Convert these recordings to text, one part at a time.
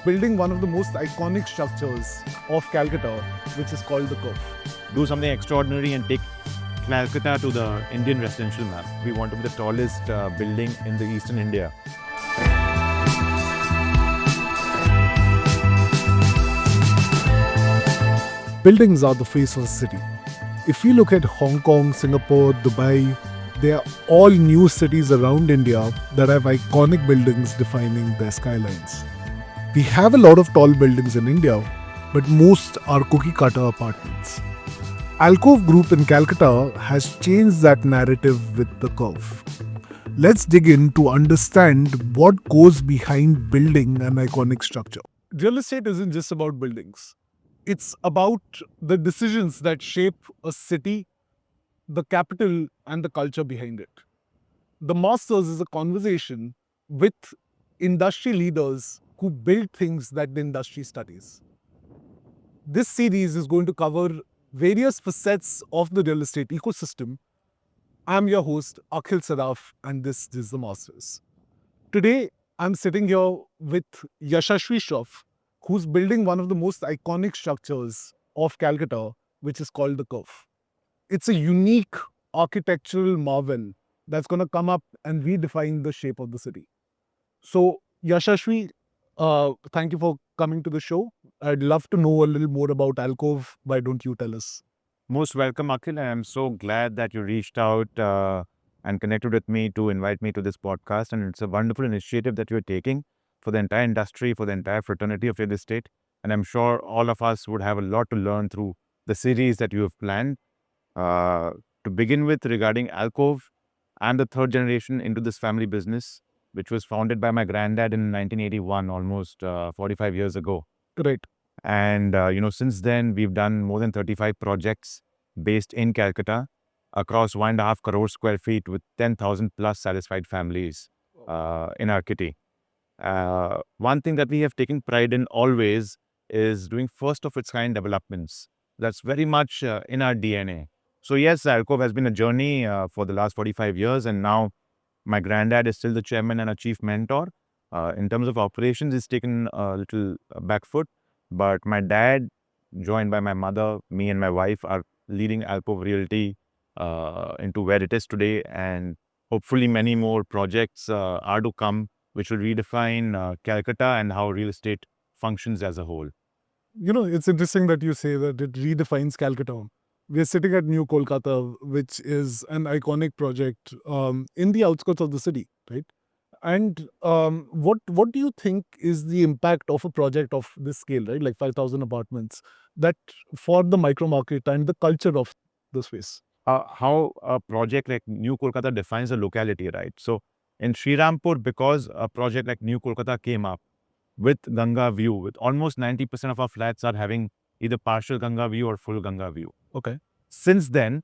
building one of the most iconic structures of Calcutta, which is called the Curve. Do something extraordinary and take Kolkata to the Indian residential map. We want to be the tallest building in the eastern India. Buildings are the face of the city. If you look at Hong Kong, Singapore, Dubai, they are all new cities around India that have iconic buildings defining their skylines. We have a lot of tall buildings in India, but most are cookie cutter apartments. Alcove Group in Calcutta has changed that narrative with the Curve. Let's dig in to understand what goes behind building an iconic structure. Real estate isn't just about buildings. It's about the decisions that shape a city, the capital, and the culture behind it. The Masters is a conversation with industry leaders who build things that the industry studies. This series is going to cover various facets of the real estate ecosystem. I'm your host, Akhil Saraf, and this is The Masters. Today, I'm sitting here with Yashaswi Shroff, who's building one of the most iconic structures of Calcutta, which is called the Curve. It's a unique architectural marvel that's going to come up and redefine the shape of the city. So, Yashaswi, thank you for coming to the show. I'd love to know a little more about Alcove. Why don't you tell us? Most welcome, Akhil. I'm so glad that you reached out and connected with me to invite me to this podcast. And it's a wonderful initiative that you're taking for the entire industry, for the entire fraternity of real estate. And I'm sure all of us would have a lot to learn through the series that you have planned. To begin with, regarding Alcove, I'm the third generation into this family business, which was founded by my granddad in 1981, almost 45 years ago. Right. And, since then, we've done more than 35 projects based in Calcutta across 1.5 crore square feet with 10,000 plus satisfied families in our kitty. One thing that we have taken pride in always is doing first of its kind developments. That's very much in our DNA. So yes, Alcove has been a journey for the last 45 years, and now my granddad is still the chairman and a chief mentor. In terms of operations, he's taken a little back foot, but my dad, joined by my mother, me and my wife, are leading Alcove Realty into where it is today, and hopefully many more projects are to come, which will redefine Calcutta and how real estate functions as a whole. You know, it's interesting that you say that it redefines Calcutta. We're sitting at New Kolkata, which is an iconic project in the outskirts of the city, right? And what do you think is the impact of a project of this scale, right? Like 5,000 apartments, that for the micro market and the culture of the space? How a project like New Kolkata defines a locality, right? So in Srirampur, because a project like New Kolkata came up with Ganga view, with almost 90% of our flats are having either partial Ganga view or full Ganga view. Okay. Since then,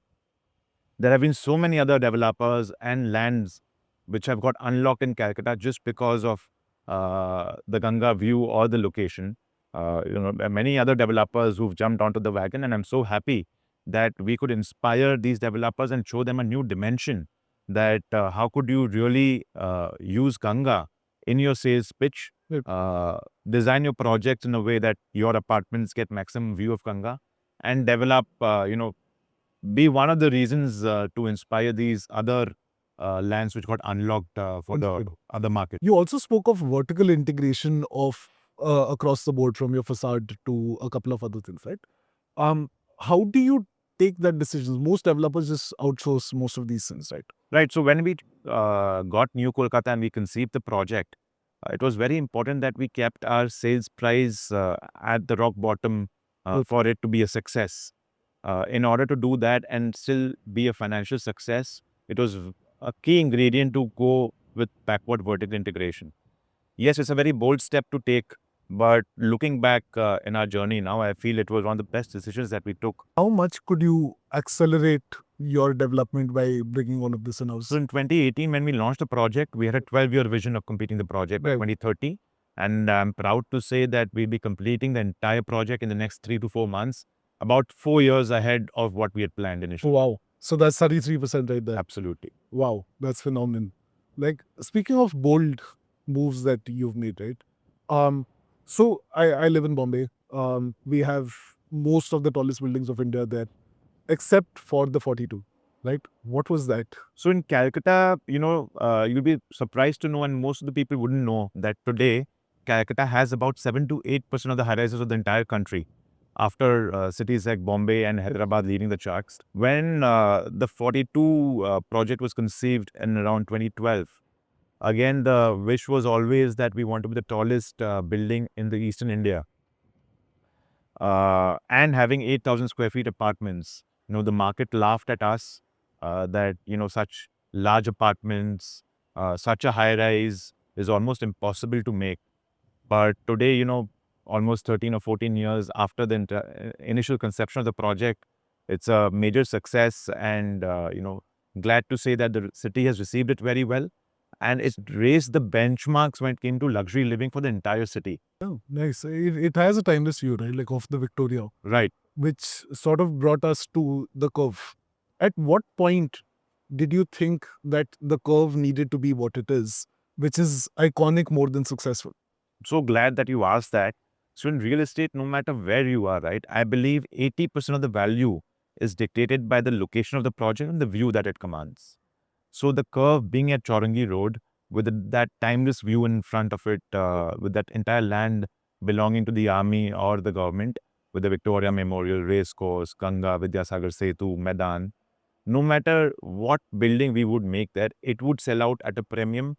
there have been so many other developers and lands which have got unlocked in Calcutta just because of the Ganga view or the location. There are many other developers who've jumped onto the wagon, and I'm so happy that we could inspire these developers and show them a new dimension that how could you really use Ganga in your sales pitch, design your projects in a way that your apartments get maximum view of Ganga, and develop, be one of the reasons to inspire these other lands which got unlocked for the other market. You also spoke of vertical integration of across the board from your facade to a couple of other things, right? How do you take that decision? Most developers just outsource most of these things, right? Right. So when we got New Kolkata and we conceived the project, it was very important that we kept our sales price at the rock bottom for it to be a success. In order to do that and still be a financial success, it was a key ingredient to go with backward vertical integration. Yes, it's a very bold step to take, but looking back in our journey now, I feel it was one of the best decisions that we took. How much could you accelerate your development by bringing all of this in-house? So in 2018, when we launched the project, we had a 12-year vision of completing the project by Right. 2030. And I'm proud to say that we'll be completing the entire project in the next 3 to 4 months, about 4 years ahead of what we had planned initially. Wow. So that's 33% right there. Absolutely. Wow, that's phenomenal. Like, speaking of bold moves that you've made, right? So I live in Bombay. We have most of the tallest buildings of India there, except for the 42. Right? What was that? So in Calcutta, you'll be surprised to know, and most of the people wouldn't know that today Calcutta has about 7 to 8% of the high rises of the entire country, after cities like Bombay and Hyderabad leading the charts. When the 42 project was conceived in around 2012, again the wish was always that we want to be the tallest building in the eastern India, and having 8,000 square feet apartments. The market laughed at us that, such large apartments, such a high rise is almost impossible to make. But today, almost 13 or 14 years after the initial conception of the project, it's a major success, and, glad to say that the city has received it very well. And it raised the benchmarks when it came to luxury living for the entire city. Oh, nice. It has a timeless view, right? Like of the Victoria, Right. which sort of brought us to the curve. At what point did you think that the curve needed to be what it is, which is iconic more than successful? So glad that you asked that. So in real estate, no matter where you are, right, I believe 80% of the value is dictated by the location of the project and the view that it commands. So the curve being at Chaurangi Road with that timeless view in front of it, with that entire land belonging to the army or the government, with the Victoria Memorial, Racecourse, Ganga, Vidyasagar Setu, Medan, no matter what building we would make there, it would sell out at a premium.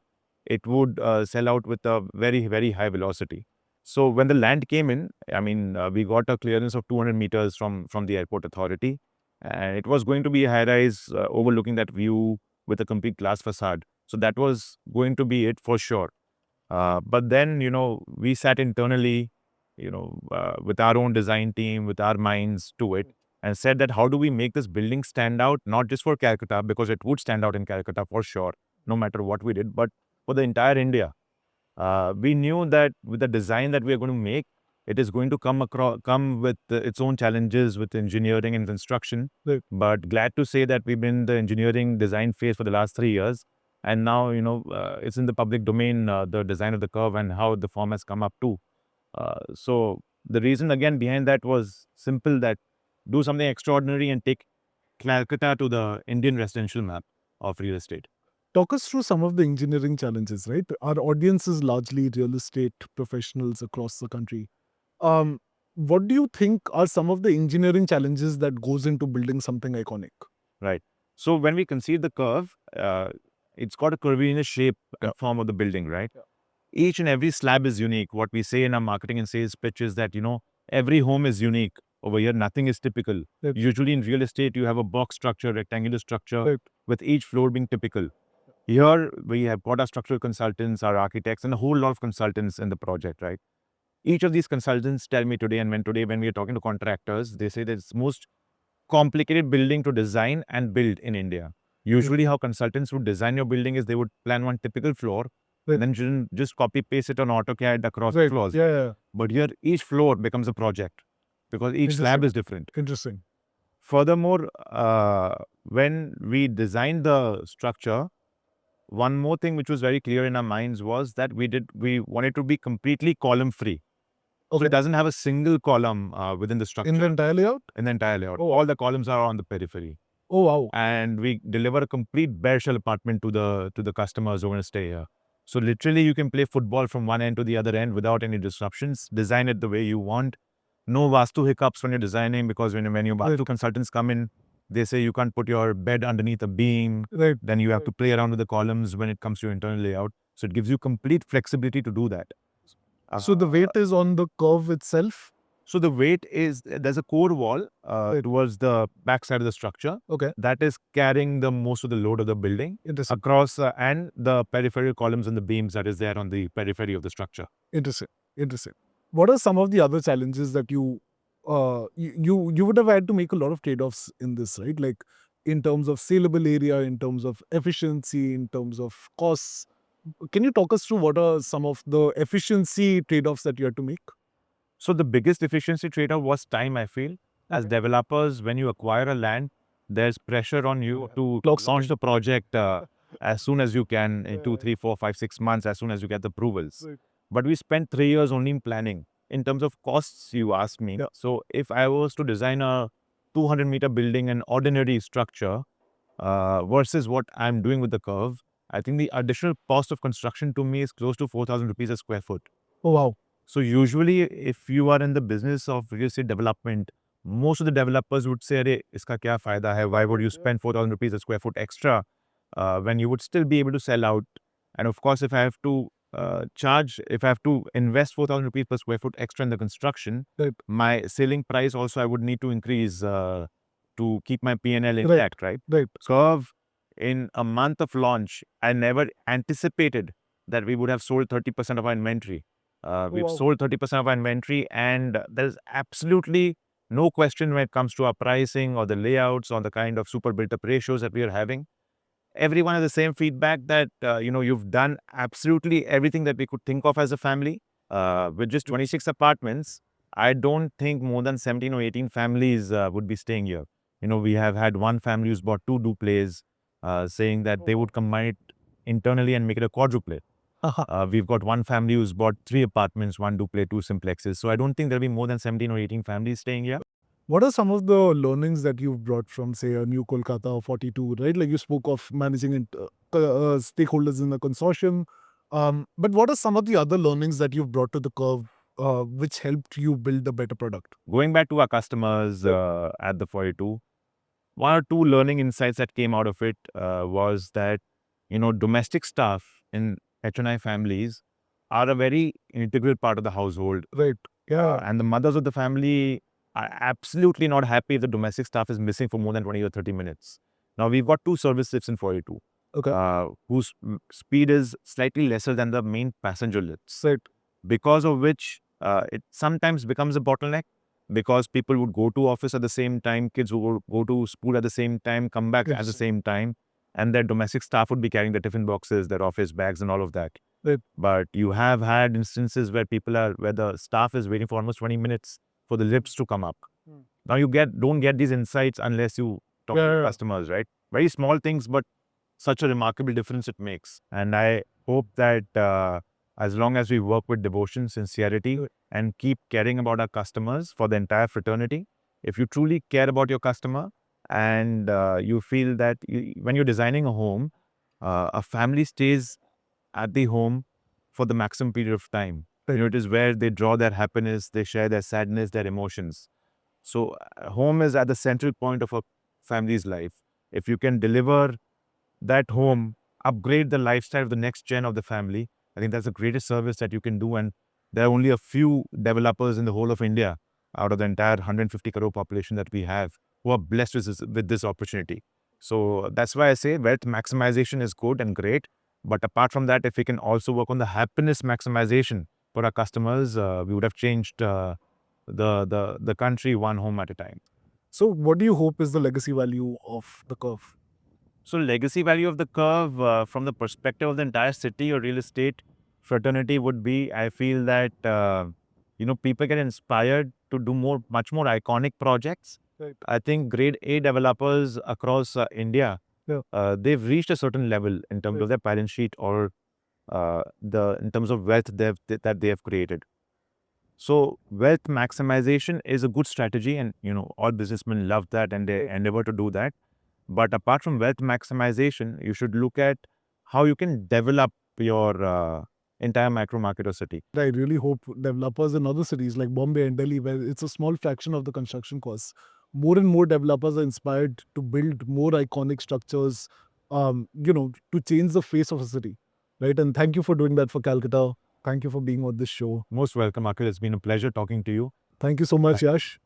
It would sell out with a very, very high velocity. So when the land came in, I mean, we got a clearance of 200 meters from the airport authority, and it was going to be a high rise overlooking that view with a complete glass facade. So that was going to be it for sure. But then, we sat internally, with our own design team, with our minds to it, and said that how do we make this building stand out, not just for Calcutta, because it would stand out in Calcutta for sure, no matter what we did, but for the entire India. We knew that with the design that we are going to make, it is going to come with its own challenges with engineering and construction. Right. But glad to say that we've been in the engineering design phase for the last 3 years, and now it's in the public domain, the design of the curve and how the form has come up too. So the reason again behind that was simple: that do something extraordinary and take Calcutta to the Indian residential map of real estate. Talk us through some of the engineering challenges, right? Our audience is largely real estate professionals across the country. Um, what do you think are some of the engineering challenges that goes into building something iconic? Right. So when we conceive the curve, it's got a curvilinear shape and form of the building, right? Yeah. Each and every slab is unique. What we say in our marketing and sales pitch is that, every home is unique. Over here, nothing is typical. Right. Usually in real estate, you have a box structure, rectangular structure, Right. with each floor being typical. Here, we have got our structural consultants, our architects, and a whole lot of consultants in the project, right? Each of these consultants tell me today, and when we are talking to contractors, they say that it's most complicated building to design and build in India. Usually, how consultants would design your building is they would plan one typical floor Right. and then just copy paste it on AutoCAD across Right. floors. Yeah, yeah. But here, each floor becomes a project because each slab Interesting. is different. Interesting. Furthermore, when we designed the structure, one more thing which was very clear in our minds was that we wanted to be completely column free. So Okay. it doesn't have a single column within the structure. In the entire layout? In the entire layout. Oh, All the columns are on the periphery. Oh, wow. And we deliver a complete bare shell apartment to the customers who are going to stay here. So literally, you can play football from one end to the other end without any disruptions. Design it the way you want. No Vastu hiccups when you're designing, because when your Vastu consultants come in, they say you can't put your bed underneath a beam. Right. Then you have to play around with the columns when it comes to your internal layout. So it gives you complete flexibility to do that. So the weight is on the curve itself? So the weight is, there's a core wall towards the back side of the structure. Okay. That is carrying the most of the load of the building Interesting. across, and the peripheral columns and the beams that is there on the periphery of the structure. Interesting. Interesting. What are some of the other challenges that you would have had to make a lot of trade-offs in this, right? Like in terms of saleable area, in terms of efficiency, in terms of costs. Can you talk us through what are some of the efficiency trade-offs that you had to make? So the biggest efficiency trade-off was time, I feel. As developers, when you acquire a land, there's pressure on you to Clock's launch ticking. the project as soon as you can, in 2, 3, 4, 5, 6 months, as soon as you get the approvals. Right. but we spent 3 years only in planning. In terms of costs, you asked me. Yeah. So if I was to design a 200-meter building, an ordinary structure, versus what I'm doing with the Curve, I think the additional cost of construction to me is close to 4,000 rupees a square foot. Oh, wow. So usually, if you are in the business of real estate development, most of the developers would say, "Arey, iska kya fayda hai? Why would you spend 4,000 rupees a square foot extra when you would still be able to sell out?" And of course, if I have to if I have to invest 4,000 rupees per square foot extra in the construction, Right. my selling price also I would need to increase to keep my P&L Right. intact, right? Right. Curve, in a month of launch, I never anticipated that we would have sold 30% of our inventory. We've wow. sold 30% of our inventory, and there's absolutely no question when it comes to our pricing or the layouts or the kind of super built up ratios that we are having. Everyone has the same feedback that, you've done absolutely everything that we could think of as a family. With just 26 apartments, I don't think more than 17 or 18 families would be staying here. We have had one family who's bought two duplets, saying that they would combine it internally and make it a quadruplet. We've got one family who's bought 3 apartments, 1 duplex, 2 simplexes. So I don't think there'll be more than 17 or 18 families staying here. What are some of the learnings that you've brought from, say, a new Kolkata or 42, right? Like you spoke of managing stakeholders in the consortium. But what are some of the other learnings that you've brought to the Curve, which helped you build a better product? Going back to our customers at the 42, one or two learning insights that came out of it was that, domestic staff in HNI families are a very integral part of the household. Right. Yeah. And the mothers of the family are absolutely not happy if the domestic staff is missing for more than 20 or 30 minutes. Now, we've got two service lifts in 42, Okay. whose speed is slightly lesser than the main passenger lifts, Right. because of which it sometimes becomes a bottleneck, because people would go to office at the same time, kids would go to school at the same time, come back at the Yes. same time, and their domestic staff would be carrying their tiffin boxes, their office bags, and all of that. Right. But you have had instances where where the staff is waiting for almost 20 minutes for the lifts to come up. Now you don't get these insights unless you talk to customers, right? Very small things, but such a remarkable difference it makes. And I hope that as long as we work with devotion, sincerity, and keep caring about our customers for the entire fraternity, if you truly care about your customer and you feel that when you're designing a home, a family stays at the home for the maximum period of time. Right. It is where they draw their happiness, they share their sadness, their emotions. So home is at the central point of a family's life. If you can deliver that home, upgrade the lifestyle of the next gen of the family, I think that's the greatest service that you can do. And there are only a few developers in the whole of India, out of the entire 150 crore population that we have, who are blessed with this opportunity. So that's why I say wealth maximization is good and great. But apart from that, if we can also work on the happiness maximization for our customers, we would have changed the country one home at a time. So, what do you hope is the legacy value of the Curve? So legacy value of the Curve, from the perspective of the entire city or real estate fraternity, would be, I feel that, people get inspired to do much more iconic projects. Right. I think grade A developers across India, Yeah. they've reached a certain level in terms of their balance sheet or in terms of wealth that they have created. So wealth maximization is a good strategy, and all businessmen love that and they endeavor to do that. But apart from wealth maximization, you should look at how you can develop your entire micro market or city. I really hope developers in other cities like Bombay and Delhi, where it's a small fraction of the construction costs, more and more developers are inspired to build more iconic structures, to change the face of a city, right? And thank you for doing that for Calcutta. Thank you for being on this show. Most welcome, Akhil. It's been a pleasure talking to you. Thank you so much, Yash.